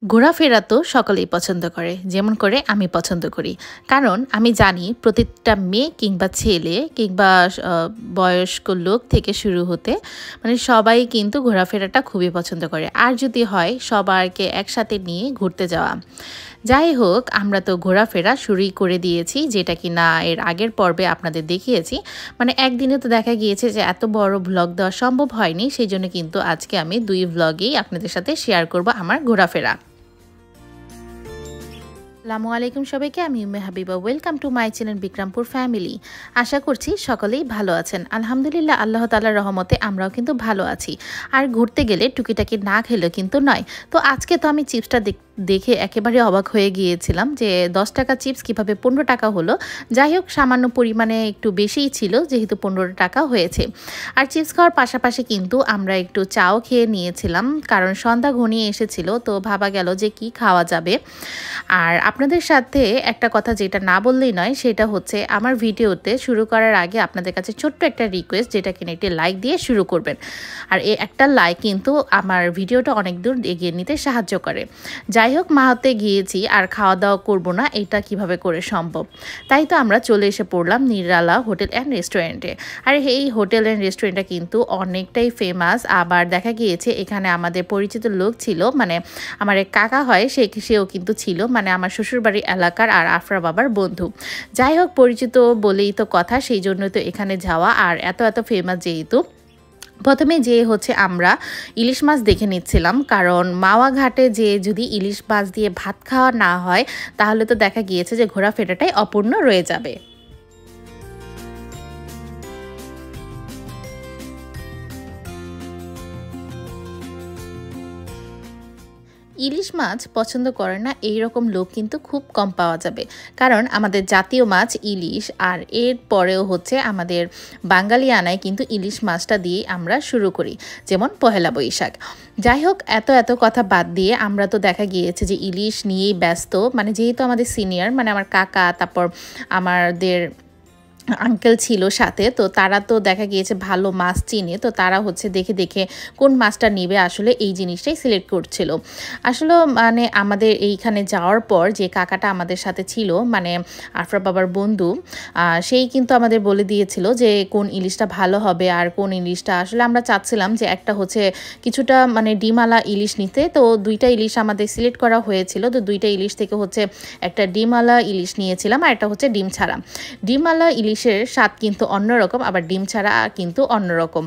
ঘোরাফেরা তো সকলেই পছন্দ করে, যেমন করে আমি পছন্দ করি। কারণ আমি জানি প্রত্যেকটা মেয়ে কিংবা ছেলে কিংবা বয়স্ক লোক থেকে শুরু হতে মানে সবাই কিন্তু ঘোরাফেরাটা খুবই পছন্দ করে। আর যদি হয় সবাইকে একসাথে নিয়ে ঘুরতে যাওয়া। যাই হোক, আমরা তো ঘোরাফেরা শুরুই করে দিয়েছি, যেটা কি না এর আগের পর্বে আপনাদের দেখিয়েছি। মানে একদিনে তো দেখা গিয়েছে যে এত বড় ভ্লগ দেওয়া সম্ভব হয়নি, সেই জন্য কিন্তু আজকে আমি 2 ভ্লগেই আপনাদের সাথে শেয়ার করব আমার ঘোরাফেরা। আসসালামু আলাইকুম সবাইকে, আমি Umme Habiba. Welcome to my channel Bikrampur family. আশা করছি সকলেই ভালো আছেন। আলহামদুলিল্লাহ, আল্লাহ তাআলার রহমতে আমরাও কিন্তু ভালো আছি। আর ঘুরতে গেলে টুকিটাকি না খেলেও কিন্তু নয়। তো আজকে তো আমি চিপসটা দেখে একেবারে অবাক হয়ে গিয়েছিলাম যে 10 টাকা চিপস কিভাবে 15 টাকা হলো। যাই হোক, সামান্য পরিমাণে একটু বেশিই ছিল, যেহেতু 15 টাকা হয়েছে। আর চিপস খাওয়ার পাশাপাশি কিন্তু আমরা একটু চাও খেয়ে নিয়েছিলাম, কারণ সন্ধ্যা ঘনিয়ে এসেছিল। তো ভাবা গেল যে কি খাওয়া যাবে। আর আপনাদের সাথে একটা কথা যেটা না বললেই নয়, সেটা হচ্ছে আমার ভিডিওতে শুরু করার আগে আপনাদের কাছে ছোট্ট একটা রিকোয়েস্ট, যেটা কিনা একটি লাইক দিয়ে শুরু করবেন। আর এই একটা লাইক কিন্তু আমার ভিডিওটা অনেক দূর এগিয়ে নিতে সাহায্য করে। যাই হোক, মাহাতে গিয়েছি আর খাওয়া দাওয়া করব না, এটা কিভাবে করে সম্ভব। তাই তো আমরা চলে এসে পড়লাম নিরালা হোটেল অ্যান্ড রেস্টুরেন্টে। আর এই হোটেল অ্যান্ড রেস্টুরেন্টটা কিন্তু অনেকটাই ফেমাস। আবার দেখা গিয়েছে এখানে আমাদের পরিচিত লোক ছিল, মানে আমার এক কাকা হয়, সেও কিন্তু ছিল, মানে আমার শ্বশুরবাড়ির এলাকার আর আফরা বাবার বন্ধু। যাই হোক, পরিচিত বলেই তো কথা, সেই জন্য তো এখানে যাওয়া। আর এত ফেমাস যেহেতু, প্রথমে যে হচ্ছে আমরা ইলিশ মাছ দেখে নিচ্ছিলাম, কারণ মাওয়া ঘাটে যে যদি ইলিশ মাছ দিয়ে ভাত খাওয়া না হয় তাহলে তো দেখা গিয়েছে যে ঘোরাফেরাটাই অপূর্ণ রয়ে যাবে। ইলিশ মাছ পছন্দ করে না এই রকম লোক কিন্তু খুব কম পাওয়া যাবে, কারণ আমাদের জাতীয় মাছ ইলিশ। আর এর পরেও হচ্ছে আমাদের বাঙালিয়ানায় কিন্তু ইলিশ মাছটা দিয়ে আমরা শুরু করি, যেমন পহেলা বৈশাখ। যাই হোক, এত কথা বাদ দিয়ে আমরা তো দেখা গিয়েছে যে ইলিশ নিয়েই ব্যস্ত। মানে যেহেতু আমাদের সিনিয়র, মানে আমার কাকা, তারপর আমাদের আঙ্কেল ছিল সাথে, তো তারা তো দেখা গিয়েছে ভালো মাছ চিনে, তো তারা হচ্ছে দেখে কোন মাছটা নিবে আসলে এই জিনিসটাই সিলেক্ট করছিল। আসলে মানে আমাদের এইখানে যাওয়ার পর যে কাকাটা আমাদের সাথে ছিল, মানে আফরা বাবার বন্ধু, সেই কিন্তু আমাদের বলে দিয়েছিল যে কোন ইলিশটা ভালো হবে আর কোন ইলিশটা। আসলে আমরা চাচ্ছিলাম যে একটা হচ্ছে কিছুটা মানে ডিমালা ইলিশ নিতে, তো 2টা ইলিশ আমাদের সিলেক্ট করা হয়েছিল। তো 2টা ইলিশ থেকে হচ্ছে একটা ডিমালা ইলিশ নিয়েছিলাম, আর একটা হচ্ছে ডিম ছাড়া। ডিমালা ইলিশের স্বাদ কিন্তু অন্যরকম, আবার ডিম ছাড়া কিন্তু অন্যরকম।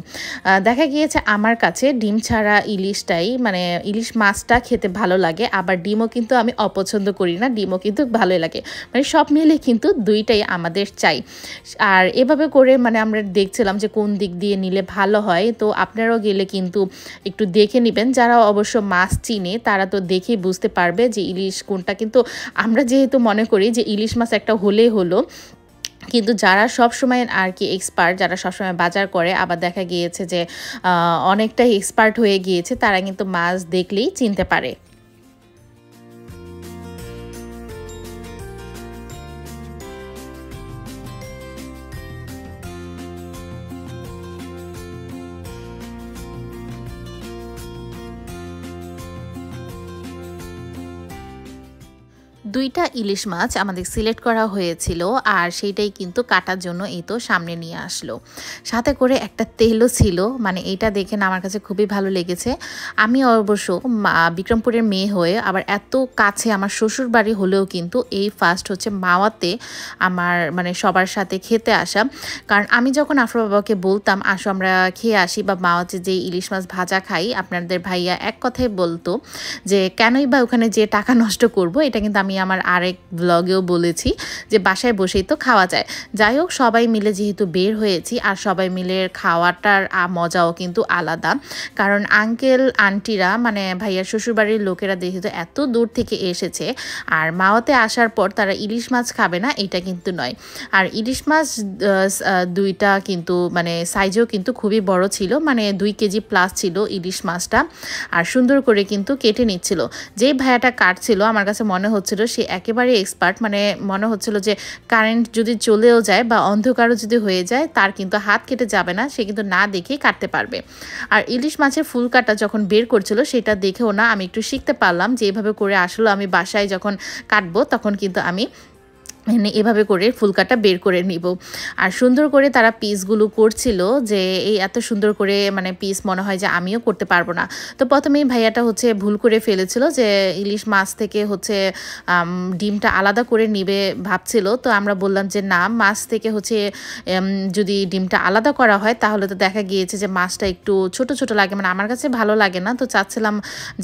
দেখা গিয়েছে আমার কাছে ডিম ছাড়া ইলিশটাই, মানে ইলিশ মাছটা খেতে ভালো লাগে। আবার ডিমও কিন্তু আমি অপছন্দ করি না, ডিমও কিন্তু ভালোই লাগে। মানে সব মিলে কিন্তু 2টাই আমাদের চাই। আর এভাবে করে মানে আমরা দেখছিলাম যে কোন দিক দিয়ে নিলে ভালো হয়। তো আপনারাও গেলে কিন্তু একটু দেখে নেবেন, যারা অবশ্য মাছ চিনে তারা তো দেখেই বুঝতে পারবে যে ইলিশ কোনটা। কিন্তু আমরা যেহেতু মনে করি যে ইলিশ মাছ একটা হলেই হলো, কিন্তু যারা সব সময় আর কি এক্সপার্ট, যারা সবসময় বাজার করে, আবার দেখা গিয়েছে যে অনেকটাই এক্সপার্ট হয়ে গিয়েছে, তারা কিন্তু মাছ দেখলেই চিনতে পারে। 2টা ইলিশ মাছ আমাদের সিলেক্ট করা হয়েছিল, আর সেইটাই কিন্তু কাটার জন্য এই তো সামনে নিয়ে আসলো। সাথে করে একটা তেলও ছিল, মানে এইটা দেখে না আমার কাছে খুবই ভালো লেগেছে। আমি অবশ্য বিক্রমপুরের মেয়ে হয়ে আবার এত কাছে আমার শ্বশুর বাড়ি হলেও কিন্তু এই ফার্স্ট হচ্ছে মাওয়াতে আমার মানে সবার সাথে খেতে আসা। কারণ আমি যখন আফরা বাবাকে বলতাম আসো আমরা খেয়ে আসি, বা মাওয়াতে যে ইলিশ মাছ ভাজা খাই, আপনাদের ভাইয়া এক কথাই বলতো যে কেনই বা ওখানে যে টাকা নষ্ট করব। এটা কিন্তু আমি আমার আরেক ব্লগেও বলেছি যে বাসায় বসেই তো খাওয়া যায়। যাই হোক, সবাই মিলে যেহেতু বের হয়েছি, আর সবাই মিলে খাওয়াটার মজাও কিন্তু আলাদা। কারণ আঙ্কেল আন্টিরা মানে ভাইয়ার শ্বশুরবাড়ির লোকেরা যেহেতু এত দূর থেকে এসেছে, আর মাওয়াতে আসার পর তারা ইলিশ মাছ খাবে না এটা কিন্তু নয়। আর ইলিশ মাছ 2টা কিন্তু মানে সাইজও কিন্তু খুবই বড় ছিল, মানে 2 কেজি প্লাস ছিল ইলিশ মাছটা। আর সুন্দর করে কিন্তু কেটে নিচ্ছিল। যেই ভাইয়াটা কাটছিল আমার কাছে মনে হচ্ছিল সে একেবারে এক্সপার্ট, মানে মনে হচ্ছিল যে কারেন্ট যদি চলেও যায় বা অন্ধকারও যদি হয়ে যায় তার কিন্তু হাত কেটে যাবে না, সে কিন্তু না দেখেই কাটতে পারবে। আর ইলিশ মাছের ফুল কাটা যখন বের করছিল সেটা দেখেও না আমি একটু শিখতে পারলাম যে এভাবে করে আসলে আমি বাসায় যখন কাটবো তখন কিন্তু আমি এভাবে করে ফুলকাটা বের করে নিব। আর সুন্দর করে তারা পিসগুলো করছিল, যে এই এত সুন্দর করে মানে পিস মনে হয় যে আমিও করতে পারবো না। তো প্রথমেই ভাইয়াটা হচ্ছে ভুল করে ফেলেছিল যে ইলিশ মাছ থেকে হচ্ছে ডিমটা আলাদা করে নিবে ভাবছিল। তো আমরা বললাম যে না, মাছ থেকে হচ্ছে যদি ডিমটা আলাদা করা হয় তাহলে তো দেখা গিয়েছে যে মাছটা একটু ছোট ছোট লাগে, মানে আমার কাছে ভালো লাগে না। তো চাচ্ছিলাম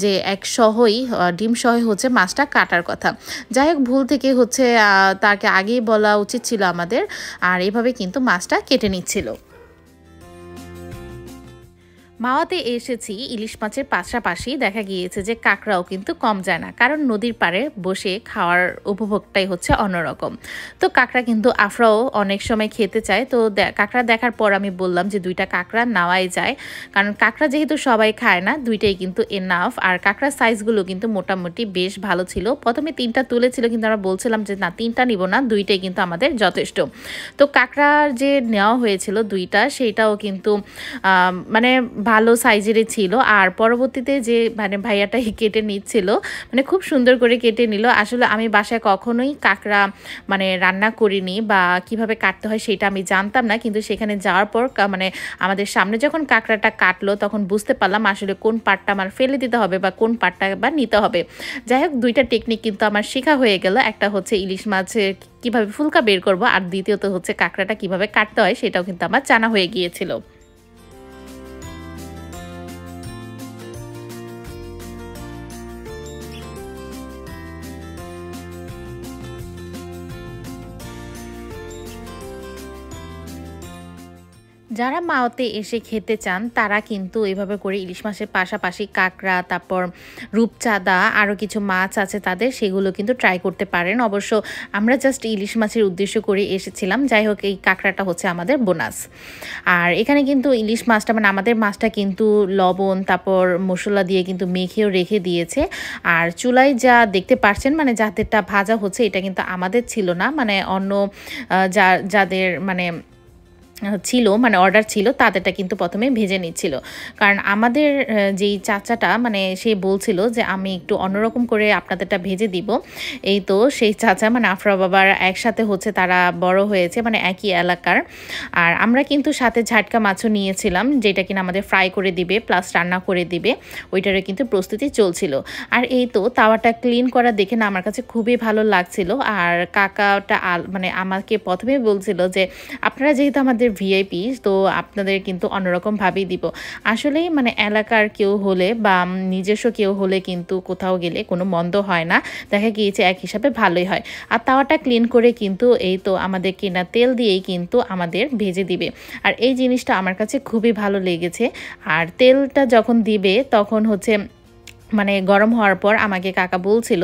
যে একসহই ডিম সহই হচ্ছে মাছটা কাটার কথা। যাই হোক, ভুল থেকে হচ্ছে তাকে আগেই বলা উচিত ছিল আমাদের। আর এভাবে কিন্তু মাছটা কেটে নিচ্ছিল। মাওয়াতে এসেছি ইলিশ মাছের পাশাপাশি দেখা গিয়েছে যে কাঁকড়াও কিন্তু কম যায় না, কারণ নদীর পাড়ে বসে খাওয়ার উপভোগটাই হচ্ছে অন্যরকম। তো কাঁকড়া কিন্তু আফরাও অনেক সময় খেতে চায়। তো কাঁকড়া দেখার পর আমি বললাম যে 2টা কাঁকড়া নেওয়াই যায়, কারণ কাঁকড়া যেহেতু সবাই খায় না, 2টাই কিন্তু এনাফ। আর কাঁকড়ার সাইজগুলো কিন্তু মোটামুটি বেশ ভালো ছিল। প্রথমে 3টা তুলেছিল, কিন্তু আমরা বলছিলাম যে না 3টা নিব না, 2টাই কিন্তু আমাদের যথেষ্ট। তো কাঁকড়ার যে নেওয়া হয়েছিল 2টা, সেইটাও কিন্তু মানে ভালো সাইজেরই ছিল। আর পরবর্তীতে যে মানে ভাইয়াটা কেটে নিচ্ছিল, মানে খুব সুন্দর করে কেটে নিল। আসলে আমি বাসায় কখনোই কাঁকড়া মানে রান্না করিনি বা কিভাবে কাটতে হয় সেটা আমি জানতাম না, কিন্তু সেখানে যাওয়ার পর মানে আমাদের সামনে যখন কাঁকড়াটা কাটলো তখন বুঝতে পারলাম আসলে কোন পার্টটা আমার ফেলে দিতে হবে বা কোন পার্টটা বা নিতে হবে। যাই হোক, 2টা টেকনিক কিন্তু আমার শেখা হয়ে গেল। একটা হচ্ছে ইলিশ মাছের কিভাবে ফুলকা বের করব, আর দ্বিতীয়ত হচ্ছে কাঁকড়াটা কিভাবে কাটতে হয় সেটাও কিন্তু আমার জানা হয়ে গিয়েছিল। যারা মাওতে এসে খেতে চান তারা কিন্তু এভাবে করে ইলিশ মাছের পাশাপাশি কাঁকড়া, তারপর রূপচাঁদা, আরও কিছু মাছ আছে তাদের, সেগুলো কিন্তু ট্রাই করতে পারেন। অবশ্য আমরা জাস্ট ইলিশ মাছের উদ্দেশ্য করে এসেছিলাম। যাই হোক, এই কাঁকড়াটা হচ্ছে আমাদের বোনাস। আর এখানে কিন্তু ইলিশ মাছটা মানে আমাদের মাছটা কিন্তু লবণ তারপর মশলা দিয়ে কিন্তু মেখেও রেখে দিয়েছে। আর চুলায় যা দেখতে পাচ্ছেন মানে যাদেরটা ভাজা হচ্ছে এটা কিন্তু আমাদের ছিল না, মানে অন্য যাদের মানে ছিল মানে অর্ডার ছিল তাদেরটা কিন্তু প্রথমে ভেজে নিচ্ছিল। কারণ আমাদের যেই চাচাটা মানে সে বলছিল যে আমি একটু অন্যরকম করে আপনাদেরটা ভেজে দিব। এই তো সেই চাচা মানে আফরা বাবার একসাথে হচ্ছে তারা বড় হয়েছে, মানে একই এলাকার। আর আমরা কিন্তু সাথে ঝাটকা মাছও নিয়েছিলাম, যেটা কিনা আমাদের ফ্রাই করে দিবে প্লাস রান্না করে দিবে, ওইটারও কিন্তু প্রস্তুতি চলছিল। আর এই তো তাওয়াটা ক্লিন করা দেখে না আমার কাছে খুবই ভালো লাগছিল। আর কাকাটা মানে আমাকে প্রথমে বলছিল যে আপনারা যেহেতু আমাদের ভিআইপি, তো আপনাদের কিন্তু অন্যরকমভাবেই দিব। আসলেই মানে এলাকার কেউ হলে বা নিজস্ব কেউ হলে কিন্তু কোথাও গেলে কোনো মন্দ হয় না, দেখা গিয়েছে এক হিসাবে ভালোই হয়। আর তাওয়াটা ক্লিন করে কিন্তু এই তো আমাদের কেনা তেল দিয়েই কিন্তু আমাদের ভেজে দিবে। আর এই জিনিসটা আমার কাছে খুবই ভালো লেগেছে। আর তেলটা যখন দিবে তখন হচ্ছে মানে গরম হওয়ার পর আমাকে কাকা বলছিল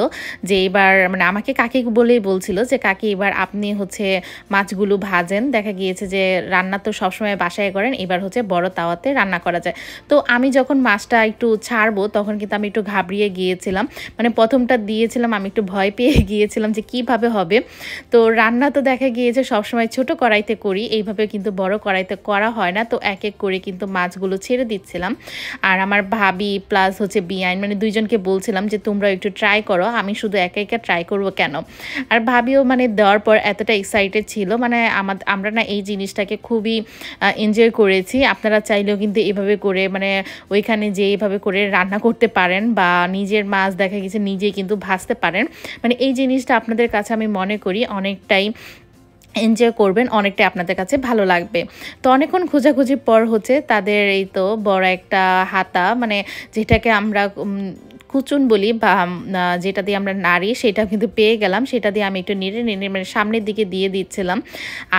যে এবার মানে আমাকে কাকি বলেই বলছিল যে কাকি এবার আপনি হচ্ছে মাছগুলো ভাজেন, দেখা গিয়েছে যে রান্না তো সবসময় বাসায় করেন, এবার হচ্ছে বড় তাওয়াতে রান্না করা যায়। তো আমি যখন মাছটা একটু ছাড়বো তখন কিন্তু আমি একটু ঘাবড়িয়ে গিয়েছিলাম, মানে প্রথমটা দিয়েছিলাম আমি একটু ভয় পেয়ে গিয়েছিলাম যে কিভাবে হবে। তো রান্না তো দেখা গিয়েছে সবসময় ছোট কড়াইতে করি, এইভাবে কিন্তু বড় কড়াইতে করা হয় না। তো এক এক করে কিন্তু মাছগুলো ছেড়ে দিচ্ছিলাম। আর আমার ভাবি প্লাস হচ্ছে বিআইন মানে দুইজনকে বলছিলাম যে তোমরা একটু ট্রাই করো, আমি শুধু একা একা ট্রাই করবো কেন। আর ভাবিও মানে দেওয়ার পর এতটা এক্সাইটেড ছিল, মানে আমরা না এই জিনিসটাকে খুবই এনজয় করেছি। আপনারা চাইলেও কিন্তু এভাবে করে মানে ওইখানে যে এভাবে করে রান্না করতে পারেন বা নিজের মাছ দেখা গেছে নিজেই কিন্তু ভাজতে পারেন। মানে এই জিনিসটা আপনাদের কাছে আমি মনে করি অনেকটাই এনজয় করবেন, অনেকটাই আপনাদের কাছে ভালো লাগবে। তো অনেকক্ষণ খোঁজাখুঁজির পর হচ্ছে তাদের এই তো বড় একটা হাতা, মানে যেটাকে আমরা কুচুন বলি বা যেটা দিয়ে আমরা নাড়ি, সেটা কিন্তু পেয়ে গেলাম। সেটা দিয়ে আমি একটু নেড়ে মানে সামনের দিকে দিয়ে দিচ্ছিলাম।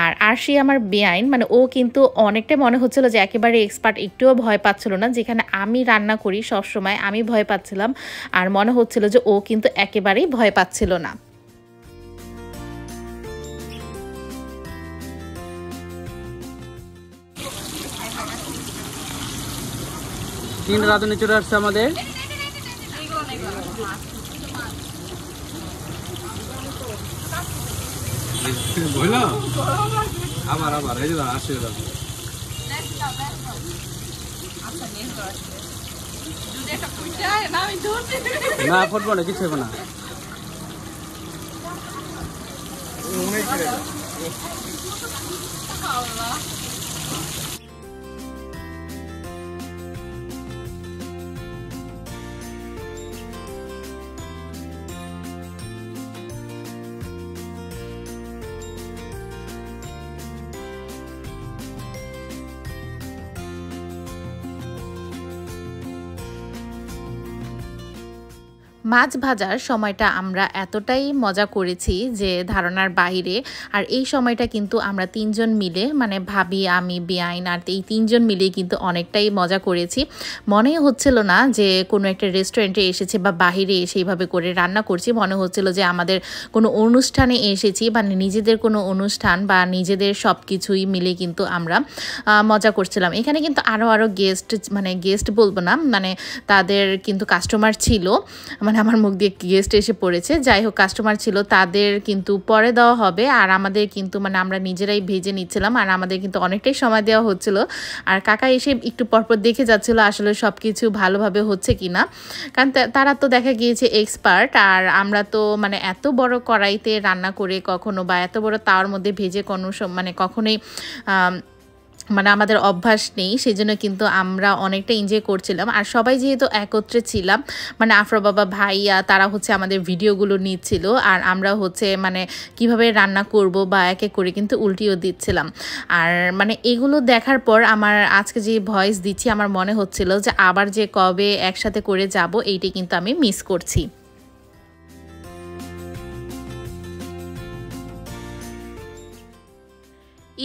আর আরশি আমার বেআইন মানে ও কিন্তু অনেকটাই মনে হচ্ছিল যে একেবারে এক্সপার্ট, একটুও ভয় পাচ্ছিল না। যেখানে আমি রান্না করি সবসময় আমি ভয় পাচ্ছিলাম, আর মনে হচ্ছিল যে ও কিন্তু একেবারেই ভয় পাচ্ছিল না। তিন রাঁধুনি চলে আসছে আমাদের। বললো আবার আবার এই যে আসে না ফুটবল না কিছু হবে না মাছ ভাজার সময়টা আমরা এতটাই মজা করেছি যে ধারণার বাইরে। আর এই সময়টা কিন্তু আমরা তিনজন মিলে মানে ভাবি, আমি, বেআইন আর এই তিনজন মিলে কিন্তু অনেকটাই মজা করেছি। মনেই হচ্ছিল না যে কোনো একটা রেস্টুরেন্টে এসেছে বা বাহিরে এসে এইভাবে করে রান্না করছি। মনে হচ্ছিল যে আমাদের কোনো অনুষ্ঠানে এসেছি, মানে নিজেদের কোনো অনুষ্ঠান বা নিজেদের সব কিছুই মিলে কিন্তু আমরা মজা করছিলাম। এখানে কিন্তু আরও গেস্ট বলবো না, মানে তাদের কিন্তু কাস্টমার ছিল, মানে আমার মুখ দিয়ে গেস্ট এসে পড়েছে। যাই হোক, কাস্টমার ছিল, তাদের কিন্তু পরে দেওয়া হবে। আর আমাদের কিন্তু মানে আমরা নিজেরাই ভেজে নিচ্ছিলাম, আর আমাদের কিন্তু অনেকটাই সময় দেওয়া হচ্ছিল। আর কাকা এসে একটু পরপর দেখে যাচ্ছিলো আসলে সব কিছু ভালোভাবে হচ্ছে কি না, কারণ তারা তো দেখা গিয়েছে এক্সপার্ট। আর আমরা তো মানে এত বড় কড়াইতে রান্না করে কখনো বা এত বড় তাওয়ার মধ্যে ভেজে কোনো মানে কখনোই মানে আমাদের অভ্যাস নেই। সেই জন্য কিন্তু আমরা অনেকটা এনজয় করছিলাম। আর সবাই যেহেতু একত্রে ছিলাম, মানে আফরা বাবা, ভাইয়া, তারা হচ্ছে আমাদের ভিডিওগুলো নিচ্ছিল, আর আমরা হচ্ছে মানে কিভাবে রান্না করব বা এক এক করে কিন্তু উল্টিও দিচ্ছিলাম। আর মানে এগুলো দেখার পর আমার আজকে যে ভয়েস দিচ্ছি, আমার মনে হচ্ছিল যে আবার যে কবে একসাথে করে যাব, এইটাই কিন্তু আমি মিস করছি।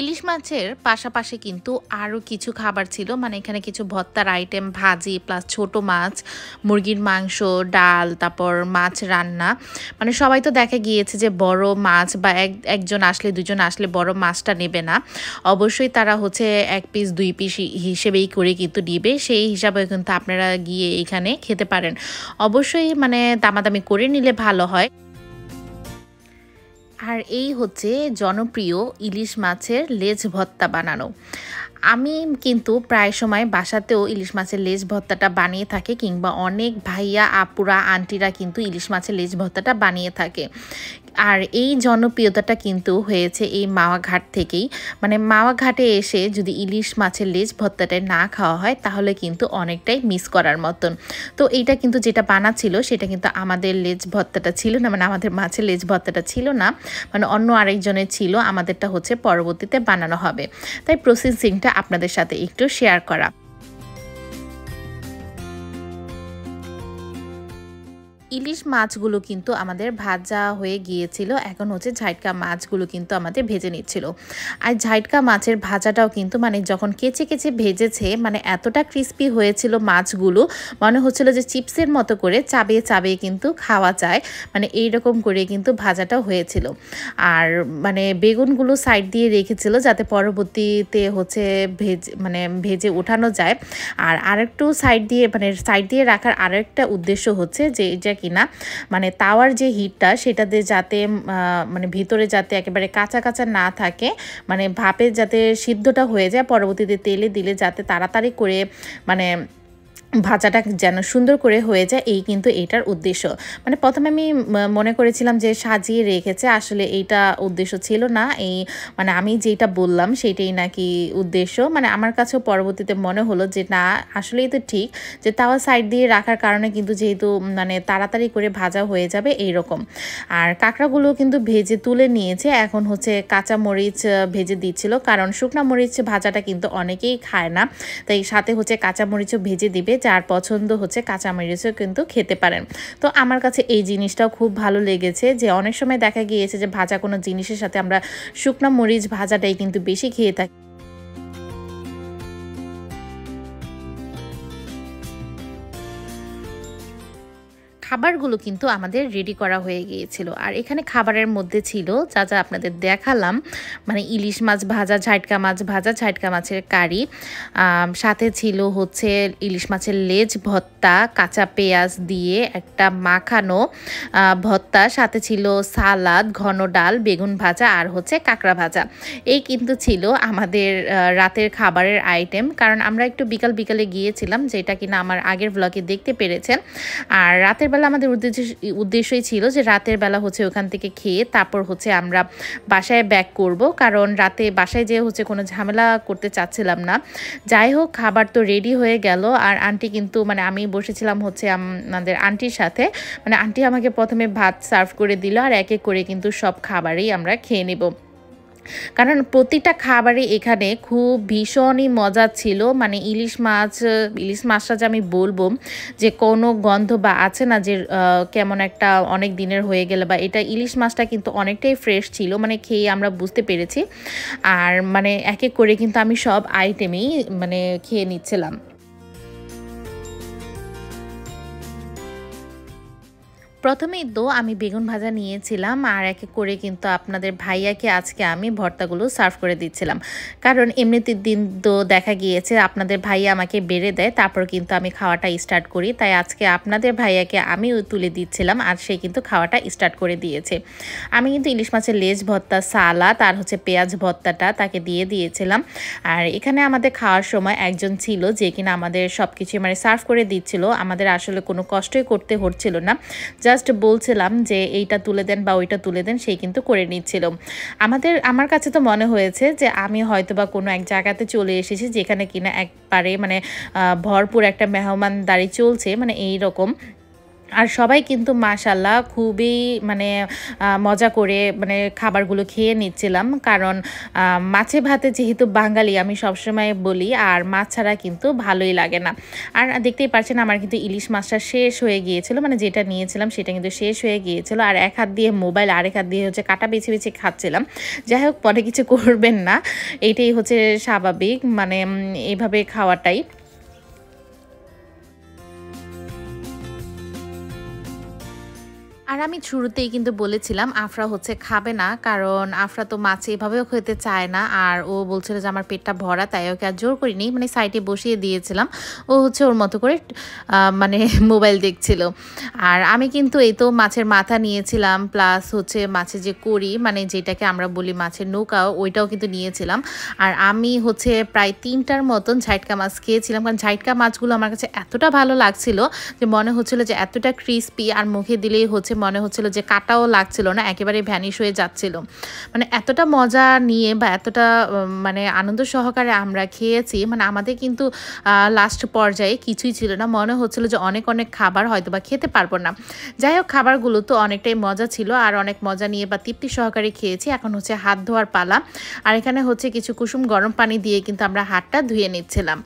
ইলিশ মাছের পাশাপাশি কিন্তু আরও কিছু খাবার ছিল, মানে এখানে কিছু ভর্তার আইটেম, ভাজি প্লাস ছোট মাছ, মুরগির মাংস, ডাল, তারপর মাছ রান্না। মানে সবাই তো দেখা গিয়েছে যে বড় মাছ বা একজন আসলে দুজন আসলে বড় মাছটা নেবে না, অবশ্যই তারা হচ্ছে 1 পিস 2 পিস হিসেবেই করে কিন্তু নিবে। সেই হিসাবে কিন্তু আপনারা গিয়ে এখানে খেতে পারেন। অবশ্যই মানে দামাদামি করে নিলে ভালো হয়। আর এই হচ্ছে জনপ্রিয় ইলিশ মাছের লেজ ভর্তা বানানো। আমি কিন্তু প্রায় সময় বাসাতেও ইলিশ মাছের লেজ ভর্তাটা বানিয়ে থাকি, কিংবা অনেক ভাইয়া, আপুরা, আন্টিরা কিন্তু ইলিশ মাছের লেজ ভর্তাটা বানিয়ে থাকে। আর এই জনপ্রিয়তাটা কিন্তু হয়েছে এই মাওয়া ঘাট থেকেই। মানে মাওয়া ঘাটে এসে যদি ইলিশ মাছের লেজ ভর্তাটা না খাওয়া হয় তাহলে কিন্তু অনেকটাই মিস করার মতন। তো এইটা কিন্তু যেটা বানাচ্ছিল সেটা কিন্তু আমাদের লেজ ভর্তাটা ছিল না, মানে আমাদের মাছের লেজ ভর্তাটা ছিল না, মানে অন্য আরেকজনের ছিল। আমাদেরটা হচ্ছে পরবর্তীতে বানানো হবে, তাই প্রসেসিংটা আপনাদের সাথে একটু শেয়ার করা। ইলিশ মাছগুলো কিন্তু আমাদের ভাজা হয়ে গিয়েছিল, এখন হচ্ছে ঝাইটকা মাছগুলো কিন্তু আমাদের ভেজে নিচ্ছিল। আর ঝাইটকা মাছের ভাজাটাও কিন্তু মানে যখন কেচে কেচে ভেজেছে, মানে এতটা ক্রিস্পি হয়েছিল মাছগুলো, মনে হচ্ছিল যে চিপসের মতো করে চাবিয়ে চাবিয়ে কিন্তু খাওয়া যায়, মানে এইরকম করে কিন্তু ভাজাটাও হয়েছিল। আর মানে বেগুনগুলো সাইড দিয়ে রেখেছিল যাতে পরবর্তীতে হচ্ছে ভেজে ওঠানো যায়। আর আরেকটু সাইড দিয়ে রাখার আরেকটা উদ্দেশ্য হচ্ছে যে এটা কিনা মানে তাওয়ার যে হিটটা সেটাতে যাতে মানে ভিতরে যাতে একেবারে কাঁচা কাঁচা না থাকে, মানে ভাপে যাতে সিদ্ধটা হয়ে যায়, পরবর্তীতে তেলে দিলে যাতে তাড়াতাড়ি করে মানে ভাজাটা যেন সুন্দর করে হয়ে যায়, এই কিন্তু এটার উদ্দেশ্য। মানে প্রথমে আমি মনে করেছিলাম যে সাজিয়ে রেখেছে, আসলে এইটা উদ্দেশ্য ছিল না। এই মানে আমি যেটা বললাম সেটাই নাকি উদ্দেশ্য। মানে আমার কাছেও পরবর্তীতে মনে হলো যে না, আসলেই তো ঠিক, যে তাওয়া সাইড দিয়ে রাখার কারণে কিন্তু যেহেতু মানে তাড়াতাড়ি করে ভাজা হয়ে যাবে এইরকম। আর কাঁকড়াগুলো কিন্তু ভেজে তুলে নিয়েছে, এখন হচ্ছে কাঁচা মরিচ ভেজে দিচ্ছিল, কারণ শুকনা মরিচ ভাজাটা কিন্তু অনেকেই খায় না, তাই সাথে হচ্ছে কাঁচা মরিচও ভেজে দিবে। যার পছন্দ হচ্ছে কাঁচা মরিচও কিন্তু খেতে পারেন। তো আমার কাছে এই জিনিসটাও খুব ভালো লেগেছে, যে অনেক সময় দেখা গিয়েছে যে ভাজা কোনো জিনিসের সাথে আমরা শুকনো মরিচ ভাজাটাই কিন্তু বেশি খেয়ে থাকি। খাবারগুলো কিন্তু আমাদের রেডি করা হয়ে গিয়েছিল। আর এখানে খাবারের মধ্যে ছিল যা যা আপনাদের দেখালাম, মানে ইলিশ মাছ ভাজা, ঝাটকা মাছ ভাজা, ঝাটকা মাছের কারি, সাথে ছিল হচ্ছে ইলিশ মাছের লেজ ভর্তা, কাঁচা পেঁয়াজ দিয়ে একটা মাখানো ভর্তা, সাথে ছিল সালাদ, ঘন ডাল, বেগুন ভাজা আর হচ্ছে কাঁকড়া ভাজা। এই কিন্তু ছিল আমাদের রাতের খাবারের আইটেম। কারণ আমরা একটু বিকালে গিয়েছিলাম, যেটা কিনা আমার আগের ব্লগে দেখতে পেরেছেন। আর রাতের বেলা আমাদের উদ্দেশ্যই ছিল যে রাতের বেলা হচ্ছে ওখান থেকে খেয়ে তারপর হচ্ছে আমরা বাসায় ব্যাক করব, কারণ রাতে বাসায় যেয়ে হচ্ছে কোনো ঝামেলা করতে চাচ্ছিলাম না। যাই হোক, খাবার তো রেডি হয়ে গেল। আর আন্টি কিন্তু, মানে আমি বসেছিলাম হচ্ছে আমাদের আন্টির সাথে, মানে আন্টি আমাকে প্রথমে ভাত সার্ভ করে দিল, আর এক এক করে কিন্তু সব খাবারই আমরা খেয়ে নেব। কারণ প্রতিটা খাবারই এখানে খুব ভীষণই মজা ছিল। মানে ইলিশ মাছটা যে আমি বলবো যে কোনো গন্ধ বা আছে না যে কেমন একটা অনেক দিনের হয়ে গেলে, বা এটা ইলিশ মাছটা কিন্তু অনেকটাই ফ্রেশ ছিল, মানে খেয়ে আমরা বুঝতে পেরেছি। আর মানে এক এক করে কিন্তু আমি সব আইটেমই মানে খেয়ে নিচ্ছিলাম। প্রথমেই তো আমি বেগুন ভাজা নিয়েছিলাম, আর এক এক করে কিন্তু আপনাদের ভাইয়াকে আজকে আমি ভর্তাগুলো সার্ভ করে দিচ্ছিলাম। কারণ এমনিতে দিন তো দেখা গিয়েছে আপনাদের ভাইয়া আমাকে বেড়ে দেয়, তারপর কিন্তু আমি খাওয়াটা স্টার্ট করি। তাই আজকে আপনাদের ভাইয়াকে আমি তুলে দিচ্ছিলাম, আর সে কিন্তু খাওয়াটা স্টার্ট করে দিয়েছে। আমি কিন্তু ইলিশ মাছের লেজ ভর্তা, সালাদ আর হচ্ছে পেঁয়াজ ভর্তাটা তাকে দিয়ে দিয়েছিলাম। আর এখানে আমাদের খাওয়ার সময় একজন ছিল যে কিনা আমাদের সব কিছু মানে সার্ভ করে দিচ্ছিল। আমাদের আসলে কোনো কষ্টই করতে হচ্ছিল না, জাস্ট বলছিলাম যে এইটা তুলে দেন বা ওইটা তুলে দেন, সেই কিন্তু করে নিচ্ছিল। আমার কাছে তো মনে হয়েছে যে আমি হয়তো বা কোনো এক জায়গাতে চলে এসেছি যেখানে কিনা একবারে মানে ভরপুর একটা মেহমানদারি চলছে, মানে এই রকম। আর সবাই কিন্তু মাশাআল্লাহ খুবই মানে মজা করে মানে খাবারগুলো খেয়ে নিচ্ছিলাম। কারণ মাছে ভাতে যেহেতু বাঙালি, আমি সবসময় বলি, আর মাছ ছাড়া কিন্তু ভালোই লাগে না। আর দেখতেই পাচ্ছেন আমার কিন্তু ইলিশ মাছটা শেষ হয়ে গিয়েছিল, মানে যেটা নিয়েছিলাম সেটা কিন্তু শেষ হয়ে গিয়েছিল। আর এক হাত দিয়ে মোবাইল, আরেক হাত দিয়ে হচ্ছে কাটা বেছে বেছে খাচ্ছিলাম। যাই হোক, পরে কিছু করবেন না, এইটাই হচ্ছে স্বাভাবিক, মানে এইভাবে খাওয়াটাই। আর আমি শুরুতেই কিন্তু বলেছিলাম আফরা হচ্ছে খাবে না, কারণ আফরা তো মাছ এভাবেও খেতে চায় না। আর ও বলছিল যে আমার পেটটা ভরা, তাই ওকে আর জোর করিনি, মানে সাইডে বসিয়ে দিয়েছিলাম। ও হচ্ছে ওর মতো করে মানে মোবাইল দেখছিল। আর আমি কিন্তু এই তো মাছের মাথা নিয়েছিলাম, প্লাস হচ্ছে মাছের যে কড়ি, মানে যেটাকে আমরা বলি মাছের নৌকাও, ওইটাও কিন্তু নিয়েছিলাম। আর আমি হচ্ছে প্রায় 3টার মতন ঝাটকা মাছ খেয়েছিলাম, কারণ ঝাটকা মাছগুলো আমার কাছে এতটা ভালো লাগছিল যে মনে হচ্ছিল যে এতটা ক্রিস্পি, আর মুখে দিলেই হচ্ছে মনে হচ্ছিল যে কাটাও লাগছিল না, একেবারে ভ্যানিশ হয়ে যাচ্ছিল। মানে এতটা মজা নিয়ে বা এতটা মানে আনন্দ সহকারে আমরা খেয়েছি, মানে আমাদের কিন্তু লাস্ট পর্যায়ে কিছুই ছিল না, মনে হচ্ছিল যে অনেক খাবার হয়তো বা খেতে পারবো না। যাই হোক, খাবারগুলো তো অনেকটাই মজা ছিল, আর অনেক মজা নিয়ে বা তৃপ্তি সহকারে খেয়েছি। এখন হচ্ছে হাত ধোয়ার পালা। আর এখানে হচ্ছে কিছু কুসুম গরম পানি দিয়ে কিন্তু আমরা হাতটা ধুয়ে নিচ্ছিলাম।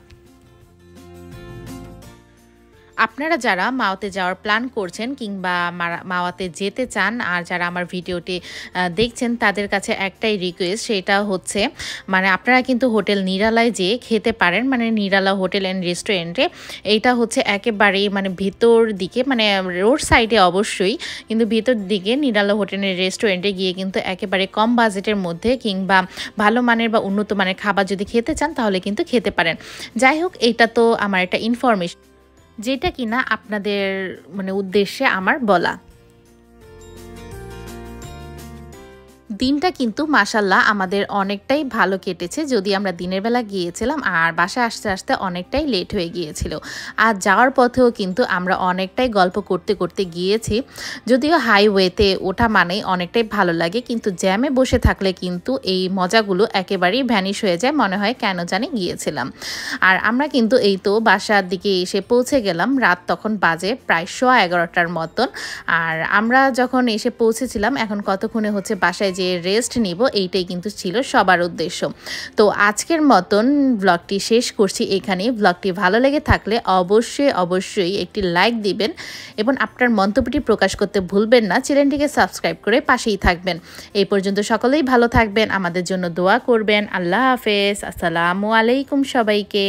আপনারা যারা মাওয়াতে যাওয়ার প্ল্যান করছেন কিংবা মাওয়াতে যেতে চান, আর যারা আমার ভিডিওটি দেখছেন, তাদের কাছে একটাই রিকোয়েস্ট, সেটা হচ্ছে মানে আপনারা কিন্তু হোটেল নিরালায় যেয়ে খেতে পারেন, মানে নিরালা হোটেল অ্যান্ড রেস্টুরেন্টে। এইটা হচ্ছে একেবারেই মানে ভিতর দিকে, মানে রোড সাইডে অবশ্যই, কিন্তু ভিতর দিকে নিরালা হোটেলের রেস্টুরেন্টে গিয়ে কিন্তু একেবারে কম বাজেটের মধ্যে কিংবা ভালো মানের বা উন্নত মানের খাবার যদি খেতে চান, তাহলে কিন্তু খেতে পারেন। যাই হোক, এইটা তো আমার একটা ইনফরমেশন, যেটা কিনা আপনাদের মানে উদ্দেশ্যে আমার বলা। দিনটা কিন্তু মাশাল্লাহ আমাদের অনেকটাই ভালো কেটেছে, যদি আমরা দিনের বেলা গিয়েছিলাম আর বাসায় আসতে আসতে অনেকটাই লেট হয়ে গিয়েছিল। আর যাওয়ার পথেও কিন্তু আমরা অনেকটাই গল্প করতে করতে গিয়েছি। যদিও হাইওয়েতে ওঠা মানেই অনেকটাই ভালো লাগে, কিন্তু জ্যামে বসে থাকলে কিন্তু এই মজাগুলো একেবারেই ভ্যানিশ হয়ে যায়, মনে হয় কেন জানি গিয়েছিলাম। আর আমরা কিন্তু এই তো বাসার দিকে এসে পৌঁছে গেলাম, রাত তখন বাজে প্রায় 11:15টার মতন। আর আমরা যখন এসে পৌঁছেছিলাম, এখন কতক্ষণে হচ্ছে বাসায় যে রেস্ট নিব, এইটাই কিন্তু ছিল সবার উদ্দেশ্য। তো আজকের মতন ব্লগটি শেষ করছি এখানে। ব্লগটি ভালো লেগে থাকলে অবশ্যই একটি লাইক দিবেন এবং আপনার মন্তব্যটি প্রকাশ করতে ভুলবেন না। চ্যানেলটিকে সাবস্ক্রাইব করে পাশেই থাকবেন। এই পর্যন্ত সকলেই ভালো থাকবেন, আমাদের জন্য দোয়া করবেন। আল্লাহ হাফেজ, আসসালামু আলাইকুম সবাইকে।